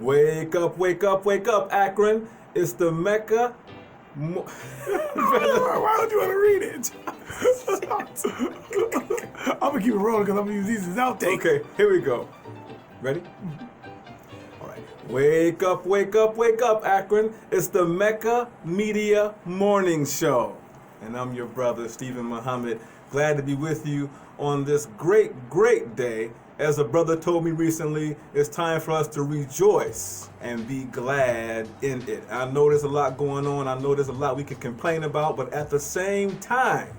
Wake up, wake up, wake up, Akron. It's the Mecca. Why would you want to read it? I'm going to keep it rolling because I'm going to use these as outtakes. Okay, here we go. Ready? All right. Wake up, wake up, wake up, Akron. It's the Mecca Media Morning Show. And I'm your brother, Stephen Muhammad. Glad to be with you on this great, great day. As a brother told me recently, it's time for us to rejoice and be glad in it. I know there's a lot going on. I know there's a lot we can complain about, but at the same time,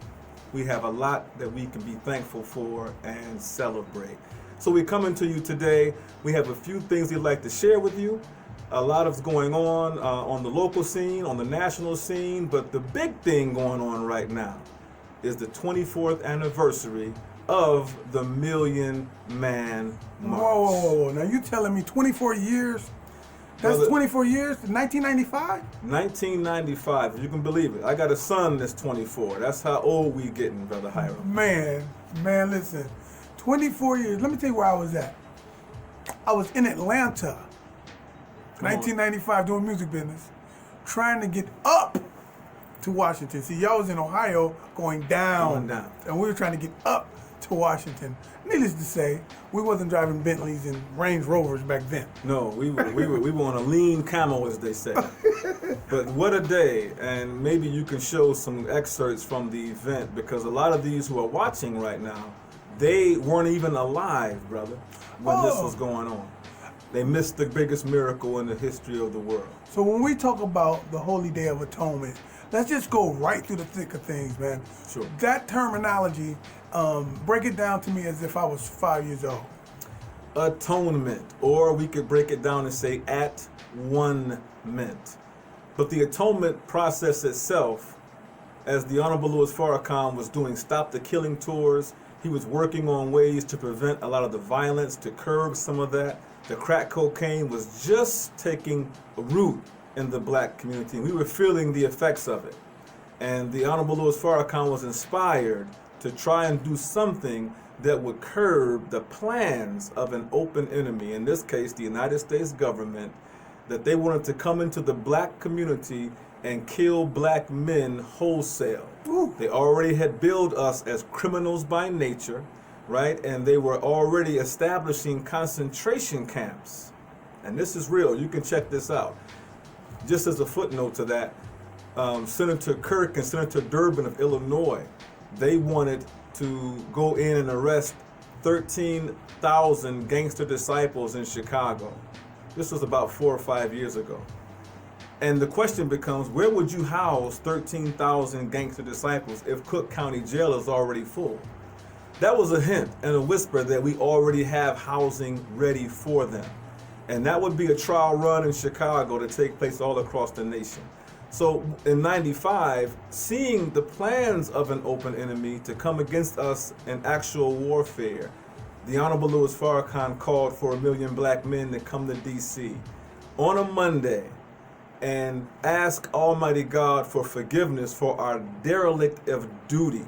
we have a lot that we can be thankful for and celebrate. So we're coming to you today. We have a few things we'd like to share with you. A lot is going on the local scene, on the national scene, but the big thing going on right now is the 24th anniversary of the Million Man March. Whoa. Now you telling me 24 years? That's Brother, 24 years? 1995? 1995, if you can believe it. I got a son that's 24. That's how old we getting, Brother Hiram. Man, listen. 24 years. Let me tell you where I was at. I was in Atlanta, 1995, doing music business, trying to get up to Washington. See, y'all was in Ohio going down. And we were trying to get up to Washington. Needless to say, we wasn't driving Bentleys and Range Rovers back then. No, we were on a lean camel, as they say. But what a day, and maybe you can show some excerpts from the event, because a lot of these who are watching right now, they weren't even alive, brother, when this was going on. They missed the biggest miracle in the history of the world. So when we talk about the Holy Day of Atonement, let's just go right through the thick of things, man. Sure. That terminology, break it down to me as if I was 5 years old. Atonement, or we could break it down and say at-one-ment. But the atonement process itself, as the Honorable Louis Farrakhan was doing Stop the Killing tours, he was working on ways to prevent a lot of the violence, to curb some of that. The crack cocaine was just taking root in the black community. We were feeling the effects of it. And the Honorable Louis Farrakhan was inspired to try and do something that would curb the plans of an open enemy, in this case, the United States government, that they wanted to come into the black community and kill black men wholesale. Ooh. They already had billed us as criminals by nature, right? And they were already establishing concentration camps. And this is real. You can check this out. Just as a footnote to that, Senator Kirk and Senator Durbin of Illinois, they wanted to go in and arrest 13,000 gangster disciples in Chicago. This was about 4 or 5 years ago. And the question becomes, where would you house 13,000 gangster disciples if Cook County Jail is already full? That was a hint and a whisper that we already have housing ready for them. And that would be a trial run in Chicago to take place all across the nation. So in 95, seeing the plans of an open enemy to come against us in actual warfare, the Honorable Louis Farrakhan called for 1 million black men to come to D.C. on a Monday and ask Almighty God for forgiveness for our derelict of duty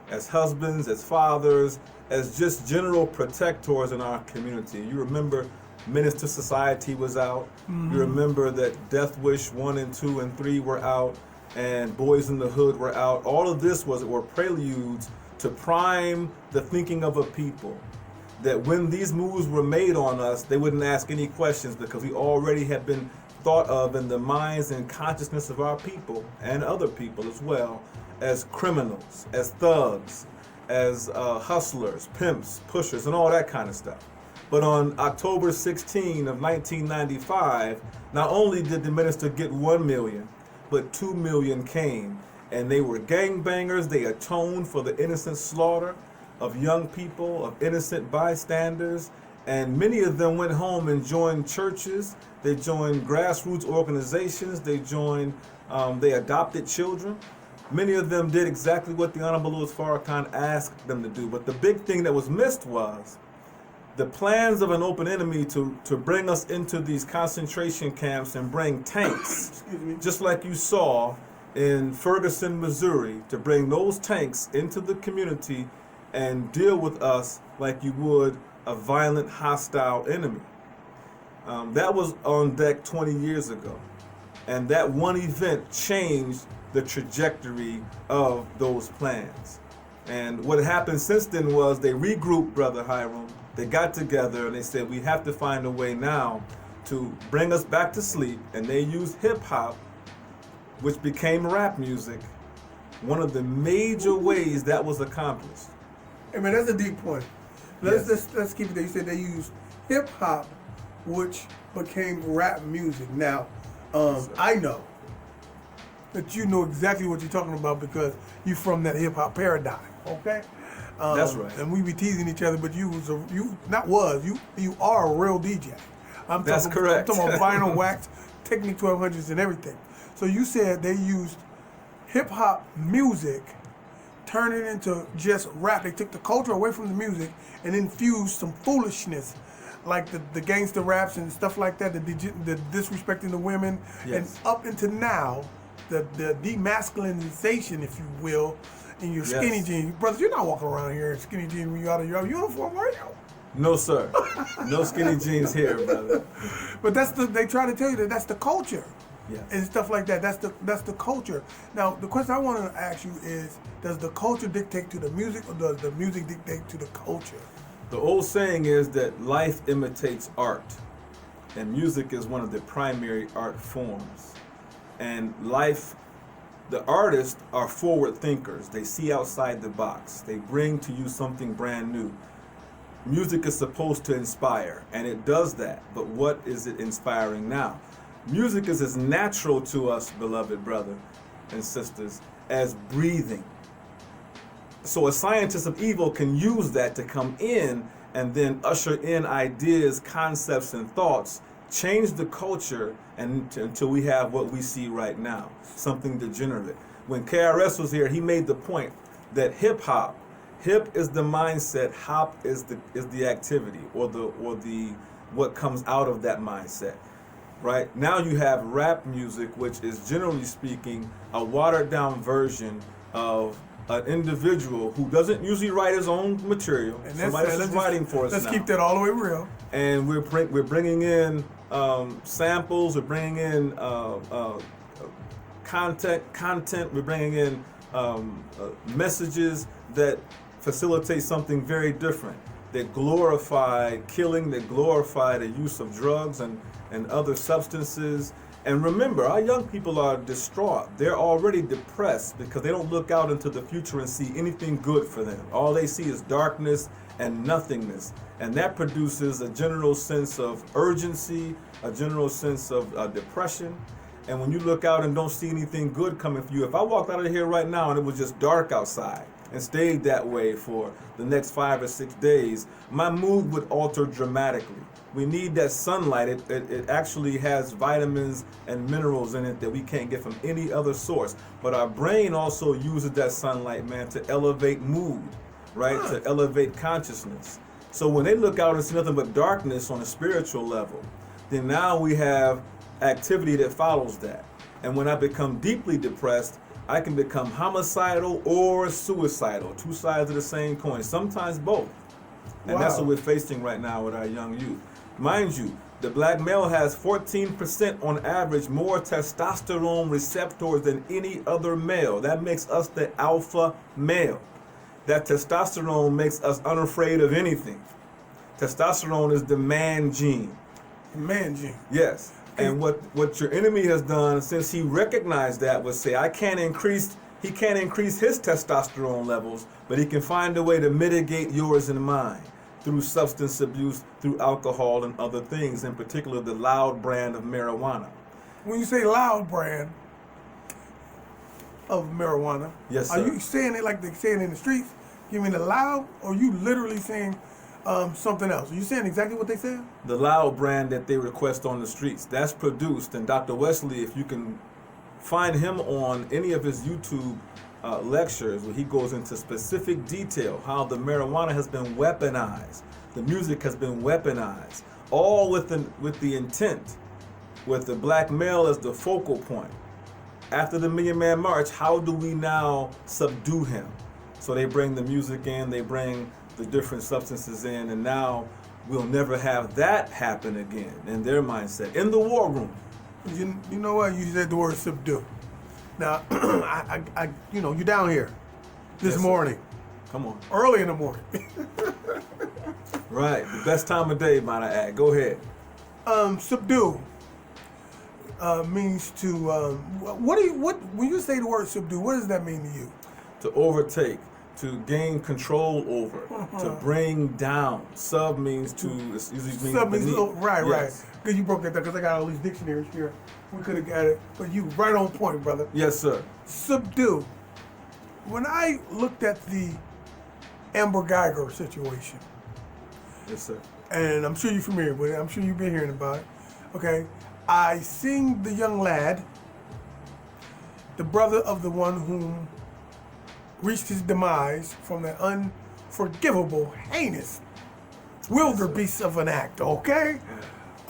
as husbands, as fathers, as just general protectors in our community. You remember Menace to Society was out. Mm-hmm. You remember that Death Wish 1 and 2 and 3 were out, and Boys in the Hood were out. All of this were preludes to prime the thinking of a people, that when these moves were made on us, they wouldn't ask any questions, because we already had been thought of in the minds and consciousness of our people and other people as well as criminals, as thugs, as hustlers, pimps, pushers, and all that kind of stuff. But on October 16 of 1995, not only did the minister get 1 million, but 2 million came. And they were gangbangers. They atoned for the innocent slaughter of young people, of innocent bystanders. And many of them went home and joined churches. They joined grassroots organizations. They adopted children. Many of them did exactly what the Honorable Louis Farrakhan asked them to do. But the big thing that was missed was the plans of an open enemy to bring us into these concentration camps and bring tanks, just like you saw in Ferguson, Missouri, to bring those tanks into the community and deal with us like you would a violent, hostile enemy. That was on deck 20 years ago. And that one event changed the trajectory of those plans. And what happened since then was they regrouped, Brother Hiram. They got together and they said, we have to find a way now to bring us back to sleep. And they used hip hop, which became rap music, one of the major ways that was accomplished. Hey man, that's a deep point. Let's keep it there. You said they used hip hop, which became rap music. Now, I know that you know exactly what you're talking about because you're from that hip hop paradigm. Okay. That's right. And we be teasing each other, but you are a real DJ. That's correct. I'm talking about vinyl, wax, Technic 1200s, and everything. So you said they used hip hop music, turned it into just rap. They took the culture away from the music and infused some foolishness, like the gangster raps and stuff like that, the disrespecting the women, and up into now, the demasculinization, if you will, in your skinny jeans. Brothers, you're not walking around here in skinny jeans when you're out of your uniform, are you? No, sir. No skinny jeans here, brother. But they try to tell you that's the culture. Yes. And stuff like that. That's the culture. Now, the question I want to ask you is, does the culture dictate to the music, or does the music dictate to the culture? The old saying is that life imitates art, and music is one of the primary art forms. And the artists are forward thinkers. They see outside the box. They bring to you something brand new. Music is supposed to inspire, and it does that. But what is it inspiring now? Music is as natural to us, beloved brother and sisters, as breathing. So a scientist of evil can use that to come in and then usher in ideas, concepts, and thoughts, change the culture until we have what we see right now, something degenerate. When KRS was here, he made the point that hip is the mindset, hop is the activity or the what comes out of that mindset. Right? Now you have rap music, which is generally speaking a watered down version of an individual who doesn't usually write his own material. And somebody else is writing for us now. Let's keep that all the way real. And we're bringing in samples. We're bringing in content. We're bringing in messages that facilitate something very different. That glorify killing. That glorify the use of drugs and other substances. And remember, our young people are distraught. They're already depressed because they don't look out into the future and see anything good for them. All they see is darkness and nothingness. And that produces a general sense of urgency, a general sense of depression. And when you look out and don't see anything good coming for you, if I walked out of here right now and it was just dark outside and stayed that way for the next 5 or 6 days, my mood would alter dramatically. We need that sunlight. It actually has vitamins and minerals in it that we can't get from any other source. But our brain also uses that sunlight, man, to elevate mood, right? To elevate consciousness. So when they look out and see nothing but darkness on a spiritual level, then now we have activity that follows that. And when I become deeply depressed, I can become homicidal or suicidal, two sides of the same coin, sometimes both. And that's what we're facing right now with our young youth. Mind you, the black male has 14% on average more testosterone receptors than any other male. That makes us the alpha male. That testosterone makes us unafraid of anything. Testosterone is the man gene. Man gene. Yes. And what your enemy has done since he recognized that was say, he can't increase his testosterone levels, but he can find a way to mitigate yours and mine through substance abuse, through alcohol and other things, in particular the loud brand of marijuana. When you say loud brand of marijuana, yes, sir. Are you saying it like they say it in the streets? You mean the loud, or are you literally saying something else? Are you saying exactly what they said? The loud brand that they request on the streets, that's produced. And Dr. Wesley, if you can find him on any of his YouTube lectures where he goes into specific detail how the marijuana has been weaponized, the music has been weaponized, all with the intent, with the black male as the focal point. After the Million Man March, how do we now subdue him? So they bring the music in, they bring the different substances in, and now we'll never have that happen again in their mindset, in the war room. You know what? You said the word subdue. Now, you're down here this Yes, morning. sir. Come on. Early in the morning. Right. The best time of day, might I add. Go ahead. Subdue means to, when you say the word subdue, what does that mean to you? To overtake, to gain control over, to bring down. Sub means to, it usually means Sub means beneath. right. Yes. Because you broke that down, because I got all these dictionaries here. We could have got it, but you right on point, brother. Yes, sir. Subdue. When I looked at the Amber Geiger situation, Yes, sir. and I'm sure you're familiar with it, I'm sure you've been hearing about it, okay? I seen the young lad, the brother of the one whom reached his demise from that unforgivable, heinous, wildebeest of an act, okay?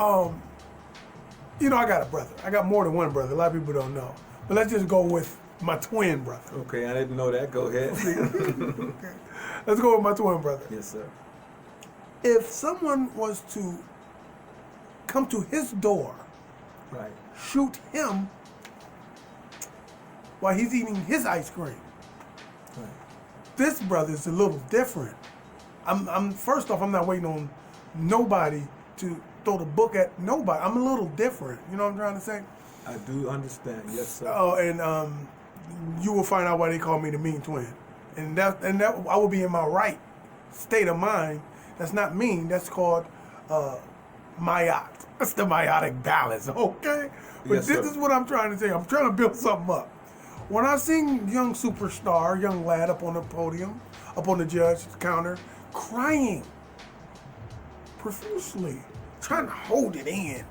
I got a brother. I got more than one brother. A lot of people don't know. But let's just go with my twin brother. Okay, I didn't know that. Go ahead. Okay. Let's go with my twin brother. Yes, sir. If someone was to come to his door, Right. shoot him while he's eating his ice cream, Right. this brother's a little different. I'm first off, I'm not waiting on nobody to throw the book at nobody. I'm a little different. You know what I'm trying to say? I do understand. Yes, sir. Oh, and you will find out why they call me the mean twin, and that I will be in my right state of mind. That's not mean. That's called myot. That's the meiotic balance. Okay, but Yes, this sir. is what I'm trying to say. I'm trying to build something up. When I seen young superstar, young lad up on the podium, up on the judge's counter, crying profusely, trying to hold it in.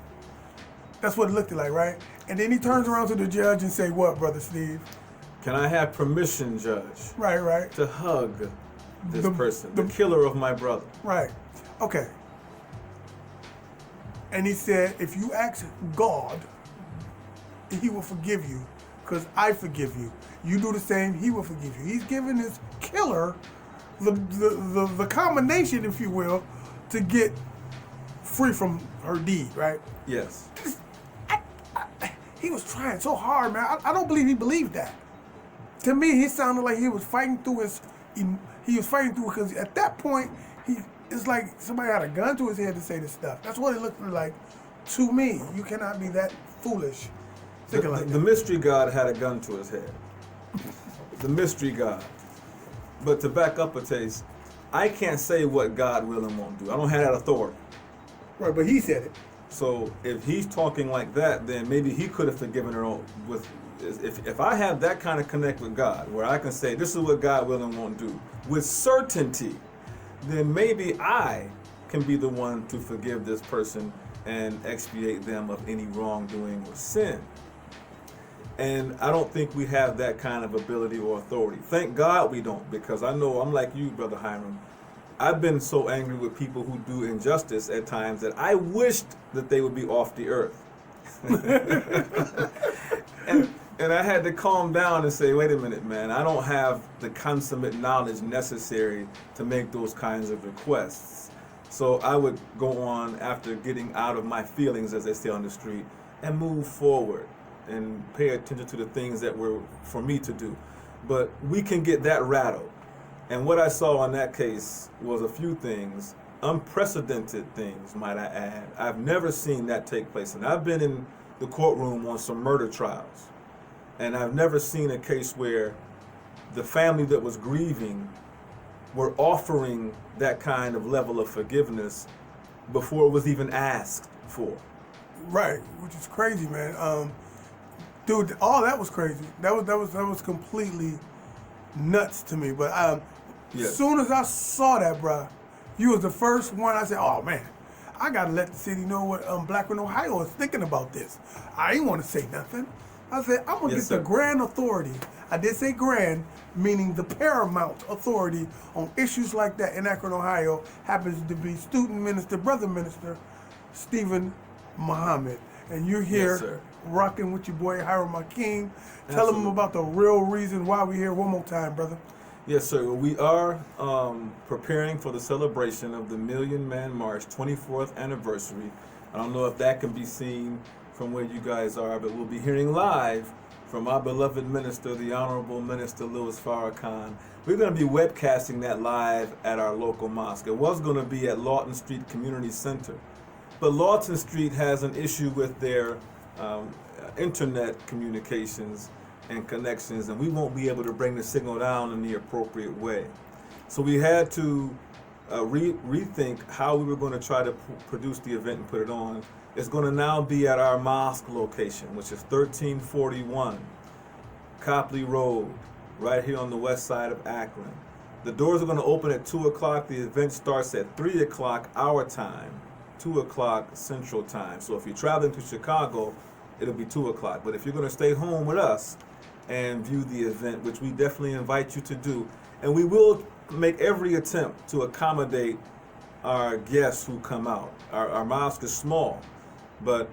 That's what it looked like, right? And then he turns around to the judge and say, "What, Brother Steve?" Can I have permission, Judge, Right, to hug this The- person, the- the killer of my brother? right. Okay. And he said, if you ask God, he will forgive you because I forgive you. You do the same, he will forgive you. He's giving this killer the combination, if you will, to get free from her deed, right? Yes. He was trying so hard, man. I don't believe he believed that. To me, he sounded like he was fighting through because at that point, it's like somebody had a gun to his head to say this stuff. That's what it looked like to me. You cannot be that foolish. Thinking like The that. mystery God had a gun to his head. The mystery God. But to back up a taste, I can't say what God will and won't do. I don't have that authority. Right, but he said it. So if he's talking like that, then maybe he could have forgiven her with. If I have that kind of connect with God, where I can say this is what God will and won't do with certainty, then maybe I can be the one to forgive this person and expiate them of any wrongdoing or sin. And I don't think we have that kind of ability or authority. Thank God we don't, because I know I'm like you, Brother Hiram. I've been so angry with people who do injustice at times that I wished that they would be off the earth. And I had to calm down and say, wait a minute, man, I don't have the consummate knowledge necessary to make those kinds of requests. So I would go on after getting out of my feelings, as they say on the street, and move forward and pay attention to the things that were for me to do. But we can get that rattled. And what I saw in that case was a few things, unprecedented things, might I add. I've never seen that take place. And I've been in the courtroom on some murder trials. And I've never seen a case where the family that was grieving were offering that kind of level of forgiveness before it was even asked for. Right, which is crazy, man. Dude, all that was crazy. That was completely nuts to me. But Yes. as soon as I saw that, bruh, you was the first one. I said, "Oh man, I gotta let the city know what Blackburn, Ohio is thinking about this." I didn't want to say nothing. I said, "I'm gonna Yes, get sir. the grand authority." I did say grand, meaning the paramount authority on issues like that in Akron, Ohio. Happens to be student minister, brother minister, Stephen Muhammad. And you're here Yes, sir. rocking with your boy Hiram King. Tell them Absolutely. about the real reason why we're here one more time, brother. Yes, sir. We are preparing for the celebration of the Million Man March 24th anniversary. I don't know if that can be seen from where you guys are, but we'll be hearing live from our beloved minister, the Honorable Minister Louis Farrakhan. We're going to be webcasting that live at our local mosque. It was going to be at Lawton Street Community Center, but Lawton Street has an issue with their internet communications and connections, and we won't be able to bring the signal down in the appropriate way. So we had to rethink how we were going to try to produce the event and put it on. It's going to now be at our mosque location, which is 1341 Copley Road, right here on the west side of Akron. The doors are going to open at 2 o'clock. The event starts at 3 o'clock our time, 2 o'clock Central Time. So if you're traveling to Chicago, it'll be 2 o'clock. But if you're going to stay home with us and view the event, which we definitely invite you to do, and we will make every attempt to accommodate our guests who come out. Our mosque is small, but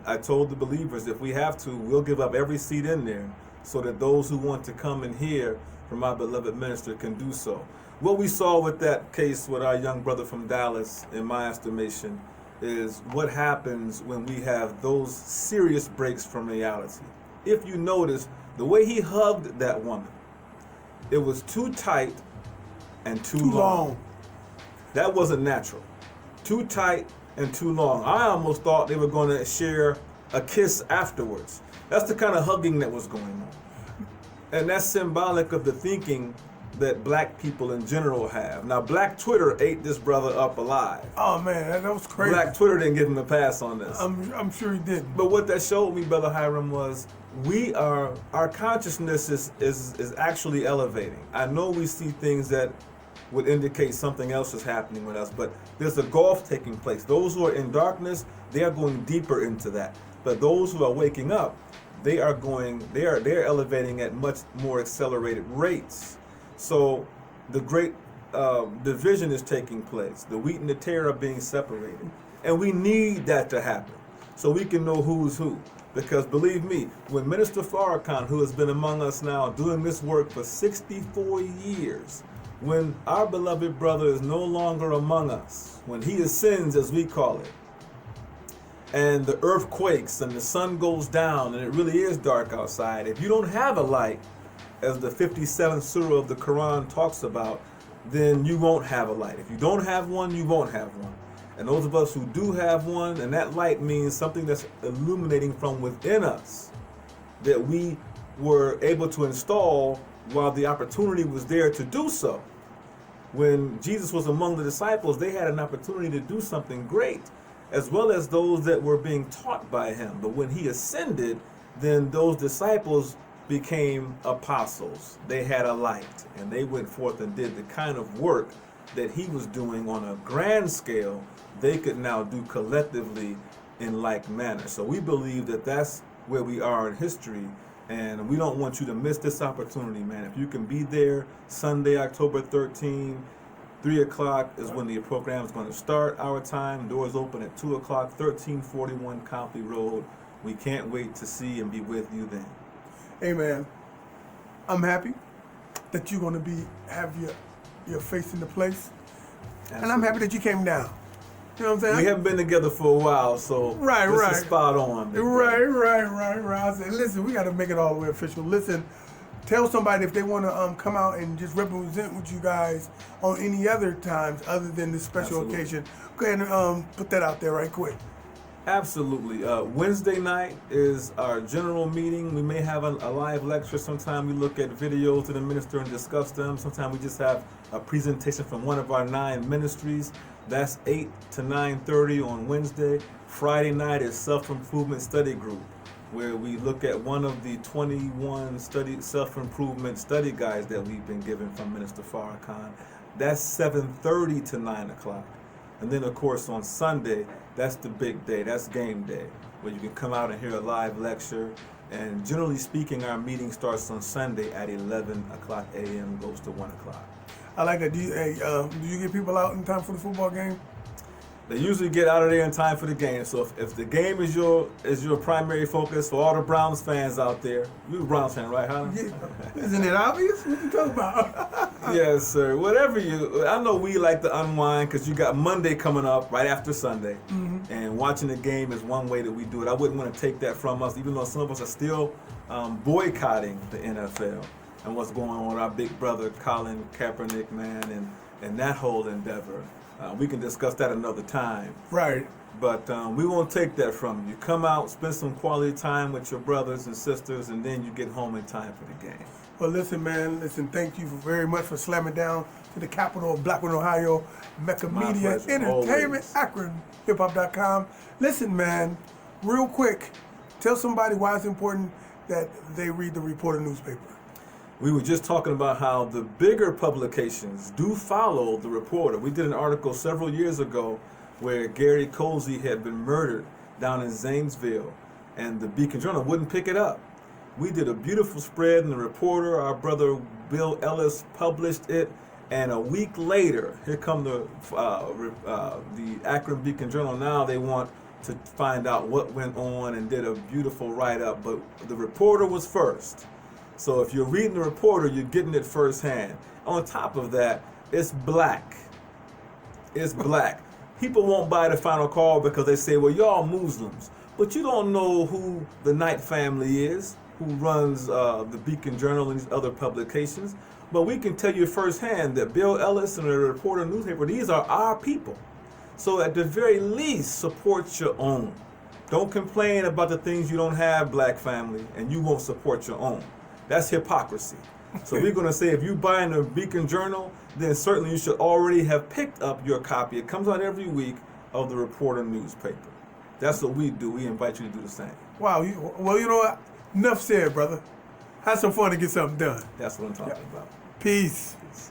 I told the believers if we have to, we'll give up every seat in there so that those who want to come and hear from our beloved minister can do so. What we saw with that case with our young brother from Dallas, in my estimation, is what happens when we have those serious breaks from reality. If you notice, the way he hugged that woman, it was too tight and too long. That wasn't natural. Too tight and too long. I almost thought they were going to share a kiss afterwards. That's the kind of hugging that was going on. And that's symbolic of the thinking that black people in general have. Now, Black Twitter ate this brother up alive. Oh man, that was crazy. Black Twitter didn't give him a pass on this. I'm sure he didn't. But what that showed me, Brother Hiram, was our consciousness is actually elevating. I know we see things that would indicate something else is happening with us, but there's a gulf taking place. Those who are in darkness, they are going deeper into that. But those who are waking up, they're elevating at much more accelerated rates. So the great division is taking place. The wheat and the tare are being separated. And we need that to happen so we can know who's who. Because believe me, when Minister Farrakhan, who has been among us now doing this work for 64 years, when our beloved brother is no longer among us, when he ascends, as we call it, and the earth quakes and the sun goes down and it really is dark outside, if you don't have a light, as the 57th surah of the Quran talks about, then you won't have a light. If you don't have one, you won't have one. And those of us who do have one, and that light means something that's illuminating from within us, that we were able to install while the opportunity was there to do so. When Jesus was among the disciples, they had an opportunity to do something great, as well as those that were being taught by him. But when he ascended, then those disciples became apostles. They had a light, and they went forth and did the kind of work that he was doing on a grand scale. They could now do collectively in like manner. So we believe that that's where we are in history. And we don't want you to miss this opportunity, man. If you can be there Sunday, October 13, 3 o'clock is when the program is going to start. Our time, doors open at 2 o'clock, 1341 Copley Road. We can't wait to see and be with you then. Hey, man, I'm happy that you're going to have your face in the place. Absolutely. And I'm happy that you came down. You know what I'm saying? We haven't been together for a while, so this is spot on. Right. I said, listen, we got to make it all the way official. Listen, tell somebody if they want to come out and just represent with you guys on any other times other than this special occasion. Go ahead and put that out there right quick. Absolutely. Wednesday night is our general meeting. We may have a live lecture. Sometime we look at videos of the minister and discuss them. Sometimes we just have a presentation from one of our 9 ministries. That's 8 to 9:30 on Wednesday. Friday night is self-improvement study group, where we look at one of the 21 self-improvement study guides that we've been given from Minister Farrakhan. That's 7:30 to 9 o'clock. And then, of course, on Sunday, that's the big day. That's game day, where you can come out and hear a live lecture. And generally speaking, our meeting starts on Sunday at 11 o'clock a.m., goes to 1 o'clock. I like that. Do you get people out in time for the football game? They usually get out of there in time for the game. So if the game is your primary focus for all the Browns fans out there, you're a Browns fan, right, Holland? Yeah. Isn't it obvious? What you talking about? Yes, sir. Whatever I know we like to unwind because you got Monday coming up right after Sunday. Mm-hmm. And watching the game is one way that we do it. I wouldn't want to take that from us, even though some of us are still boycotting the NFL and what's going on with our big brother Colin Kaepernick, man, and that whole endeavor. We can discuss that another time. Right. But we won't take that from you. Come out, spend some quality time with your brothers and sisters, and then you get home in time for the game. Well, listen, man. Thank you very much for slamming down to the capital of Blackwood, Ohio, Mecca My Media, pleasure, Entertainment, always. Akron, hiphop.com. Listen, man, real quick, tell somebody why it's important that they read the Reporter newspaper. We were just talking about how the bigger publications do follow the Reporter. We did an article several years ago where Gary Cozy had been murdered down in Zanesville, and the Beacon Journal wouldn't pick it up. We did a beautiful spread in the Reporter. Our brother Bill Ellis published it, and a week later, here come the Akron Beacon Journal. Now they want to find out what went on and did a beautiful write-up, but the Reporter was first. So if you're reading the Reporter, you're getting it firsthand. On top of that, it's black. It's black. People won't buy the Final Call because they say, well, y'all Muslims. But you don't know who the Knight family is, who runs the Beacon Journal and these other publications. But we can tell you firsthand that Bill Ellis and the Reporter newspaper, these are our people. So at the very least, support your own. Don't complain about the things you don't have, black family, and you won't support your own. That's hypocrisy. So we're going to say if you buy in the Beacon Journal, then certainly you should already have picked up your copy. It comes out every week of the Reporter newspaper. That's what we do. We invite you to do the same. Wow. Well, you know what? Enough said, brother. Have some fun and get something done. That's what I'm talking about. Peace. Peace.